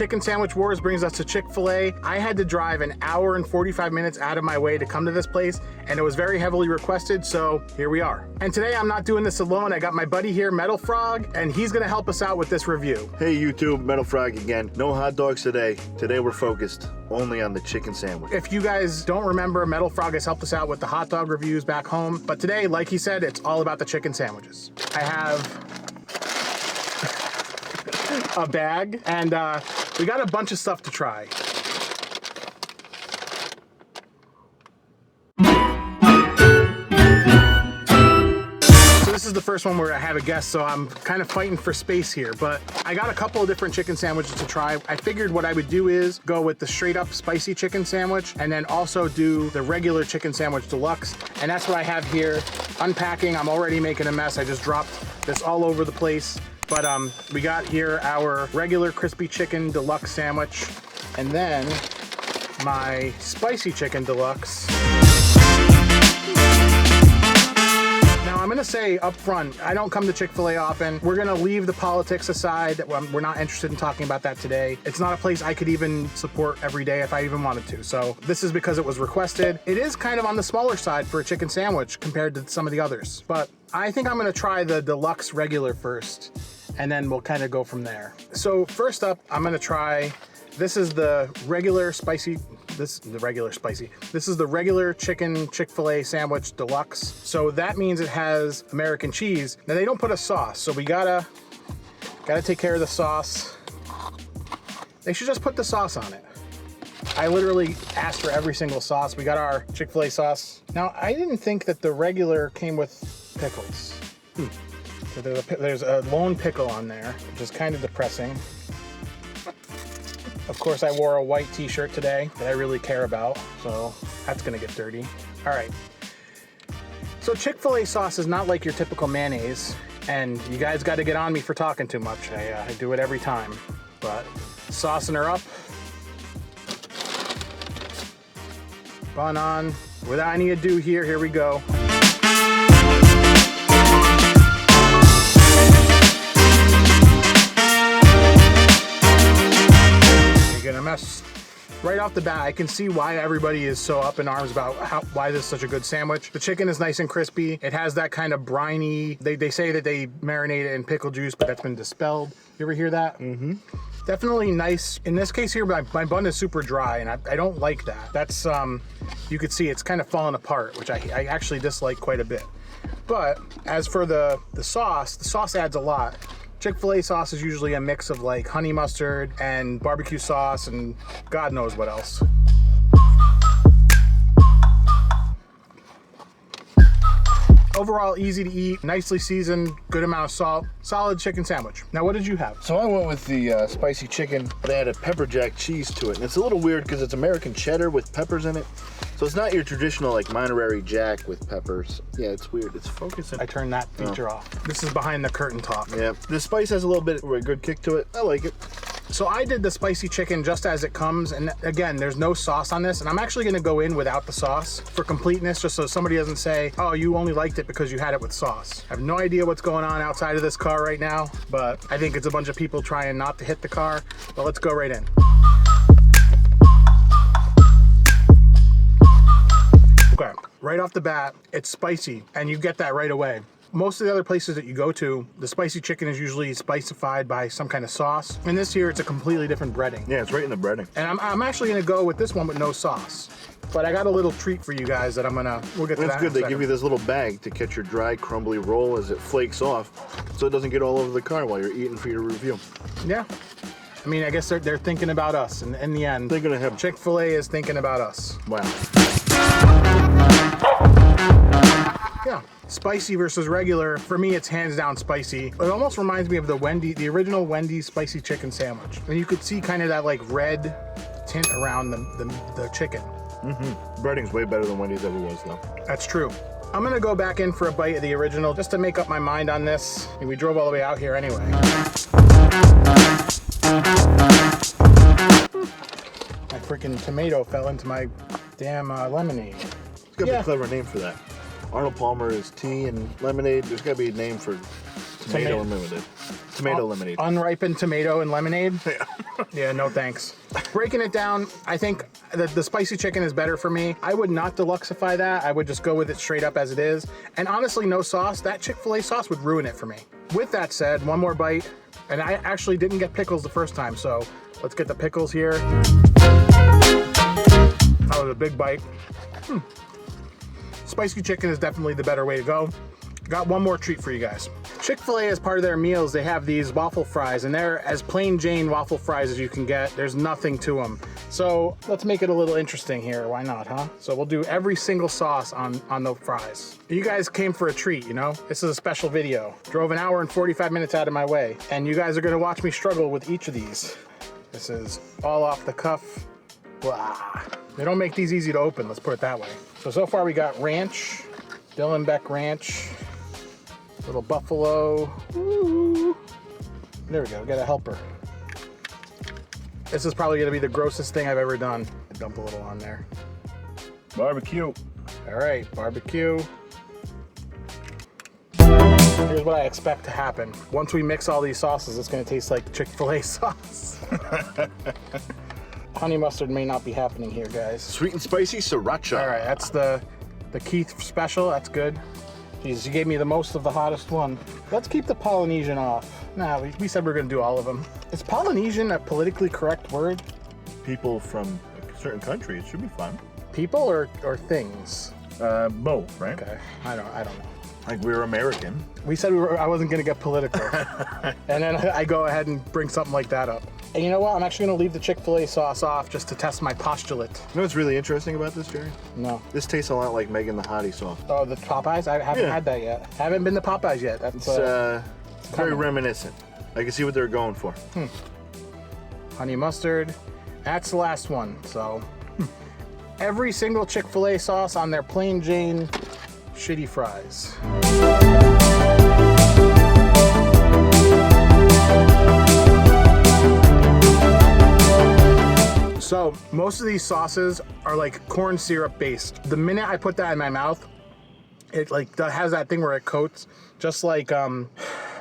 Chicken Sandwich Wars brings us to Chick-Fil-A. I had to drive an hour and 45 minutes out of my way to come to this place, and it was very heavily requested, so here we are. And today I'm not doing this alone. I got my buddy here, Metal Frog, and he's gonna help us out with this review. Hey YouTube, Metal Frog again. No hot dogs today. Today we're focused only on the chicken sandwich. If you guys don't remember, Metal Frog has helped us out with the hot dog reviews back home, but today, like he said, it's all about the chicken sandwiches. I have a bag, and we got a bunch of stuff to try. So this is the first one where I have a guest, so I'm kind of fighting for space here, but I got a couple of different chicken sandwiches to try. I figured what I would do is go with the straight up spicy chicken sandwich and then also do the regular chicken sandwich deluxe, and that's what I have here. Unpacking, I'm already making a mess. I just dropped this all over the place. But we got here our regular crispy chicken deluxe sandwich, and then my spicy chicken deluxe. Now I'm gonna say up front, I don't come to Chick-fil-A often. We're gonna leave the politics aside. We're not interested in talking about that today. It's not a place I could even support every day if I even wanted to. So this is because it was requested. It is kind of on the smaller side for a chicken sandwich compared to some of the others. But I think I'm gonna try the deluxe regular first, and then we'll kind of go from there. So first up, I'm gonna try, this is the regular spicy, this is the regular chicken Chick-fil-A sandwich deluxe. So that means it has American cheese. Now they don't put a sauce, so we gotta take care of the sauce. They should just put the sauce on it. I literally asked for every single sauce. We got our Chick-fil-A sauce. Now I didn't think that the regular came with pickles. So there's a lone pickle on there, which is kind of depressing. Of course, I wore a white t-shirt today that I really care about, so that's gonna get dirty. All right. So Chick-fil-A sauce is not like your typical mayonnaise, and you guys gotta get on me for talking too much. I do it every time, but saucing her up. Bun on. Without any ado here we go. A mess. Right off the bat, I can see why everybody is so up in arms about why this is such a good sandwich. The chicken is nice and crispy. It has that kind of briny, they say that they marinate it in pickle juice, but that's been dispelled. You ever hear that? Mm-hmm. Definitely nice. In this case here, my bun is super dry, and I don't like that. That's, you could see it's kind of falling apart, which I actually dislike quite a bit. But as for the sauce adds a lot. Chick-fil-A sauce is usually a mix of like honey mustard and barbecue sauce and God knows what else. Overall, easy to eat, nicely seasoned, good amount of salt, solid chicken sandwich. Now, what did you have? So I went with the spicy chicken, but I added pepper jack cheese to it. And it's a little weird because it's American cheddar with peppers in it. So it's not your traditional like Monterey Jack with peppers. Yeah, it's weird. It's focusing. I turned that feature off. This is behind the curtain talk. Yeah, the spice has a little bit of a good kick to it. I like it. So I did the spicy chicken just as it comes, and again, there's no sauce on this, and I'm actually gonna go in without the sauce for completeness, just so somebody doesn't say, oh, you only liked it because you had it with sauce. I have no idea what's going on outside of this car right now, but I think it's a bunch of people trying not to hit the car, but let's go right in. Okay, right off the bat, it's spicy, and you get that right away. Most of the other places that you go to, the spicy chicken is usually spicified by some kind of sauce. And this here, it's a completely different breading. Yeah, it's right in the breading. And I'm actually gonna go with this one with no sauce. But I got a little treat for you guys that we'll get to that. That's good, they give you this little bag to catch your dry, crumbly roll as it flakes off, so it doesn't get all over the car while you're eating for your review. Yeah. I mean, I guess they're thinking about us in the end. They're gonna have Chick-fil-A is thinking about us. Wow. Yeah. Spicy versus regular, for me it's hands down spicy. It almost reminds me of the original Wendy's spicy chicken sandwich. And you could see kind of that like red tint around the chicken. Mm-hmm. Breading's way better than Wendy's ever was though. That's true. I'm gonna go back in for a bite of the original just to make up my mind on this. I mean, we drove all the way out here anyway. My freaking tomato fell into my damn lemonade. It's gotta be a clever name for that. Arnold Palmer is tea and lemonade. There's gotta be a name for tomato and lemonade. Tomato lemonade. Unripened tomato and lemonade? Yeah. Yeah, no thanks. Breaking it down, I think the spicy chicken is better for me. I would not deluxify that. I would just go with it straight up as it is. And honestly, no sauce. That Chick-fil-A sauce would ruin it for me. With that said, one more bite. And I actually didn't get pickles the first time, so let's get the pickles here. That was a big bite. Spicy chicken is definitely the better way to go. Got one more treat for you guys. Chick-fil-A, as part of their meals, they have these waffle fries, and they're as plain Jane waffle fries as you can get. There's nothing to them. So let's make it a little interesting here. Why not, huh? So we'll do every single sauce on the fries. You guys came for a treat, you know? This is a special video. Drove an hour and 45 minutes out of my way, and you guys are gonna watch me struggle with each of these. This is all off the cuff. Blah. They don't make these easy to open, let's put it that way. So far we got ranch, Dylan Beck ranch, little buffalo. Ooh. There we go, got a helper. This is probably gonna be the grossest thing I've ever done. Dump a little on there. Barbecue. All right, barbecue. Here's what I expect to happen. Once we mix all these sauces, it's gonna taste like Chick-fil-A sauce. Honey mustard may not be happening here, guys. Sweet and spicy sriracha. All right, that's the Keith special, that's good. Jeez, you gave me the most of the hottest one. Let's keep the Polynesian off. Nah, we said we were gonna do all of them. Is Polynesian a politically correct word? People from a certain country, it should be fun. People or things? Both, right? Okay, I don't know. Like we're American. We said I wasn't gonna get political. And then I go ahead and bring something like that up. And you know what? I'm actually gonna leave the Chick-fil-A sauce off just to test my postulate. You know what's really interesting about this, Jerry? No. This tastes a lot like Megan the Hottie sauce. Oh, the Popeyes? I haven't had that yet. Haven't been to Popeyes yet. That's It's very reminiscent. I can see what they're going for. Honey mustard. That's the last one. So every single Chick-fil-A sauce on their plain Jane shitty fries. So most of these sauces are like corn syrup based. The minute I put that in my mouth, it like has that thing where it coats, just like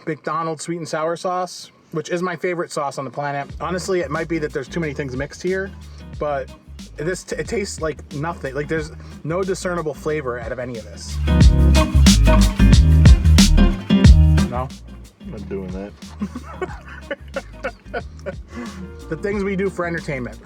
McDonald's sweet and sour sauce, which is my favorite sauce on the planet. Honestly, it might be that there's too many things mixed here, but it tastes like nothing. Like there's no discernible flavor out of any of this. No? I'm not doing that. The things we do for entertainment.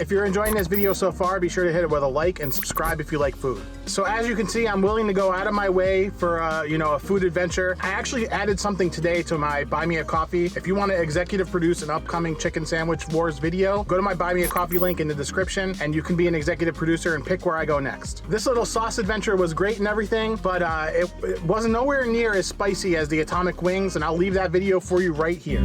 If you're enjoying this video so far, be sure to hit it with a like and subscribe if you like food. So as you can see, I'm willing to go out of my way for a food adventure. I actually added something today to my Buy Me a Coffee. If you want to executive produce an upcoming Chicken Sandwich Wars video, go to my Buy Me a Coffee link in the description and you can be an executive producer and pick where I go next. This little sauce adventure was great and everything, but it wasn't nowhere near as spicy as the Atomic Wings, and I'll leave that video for you right here.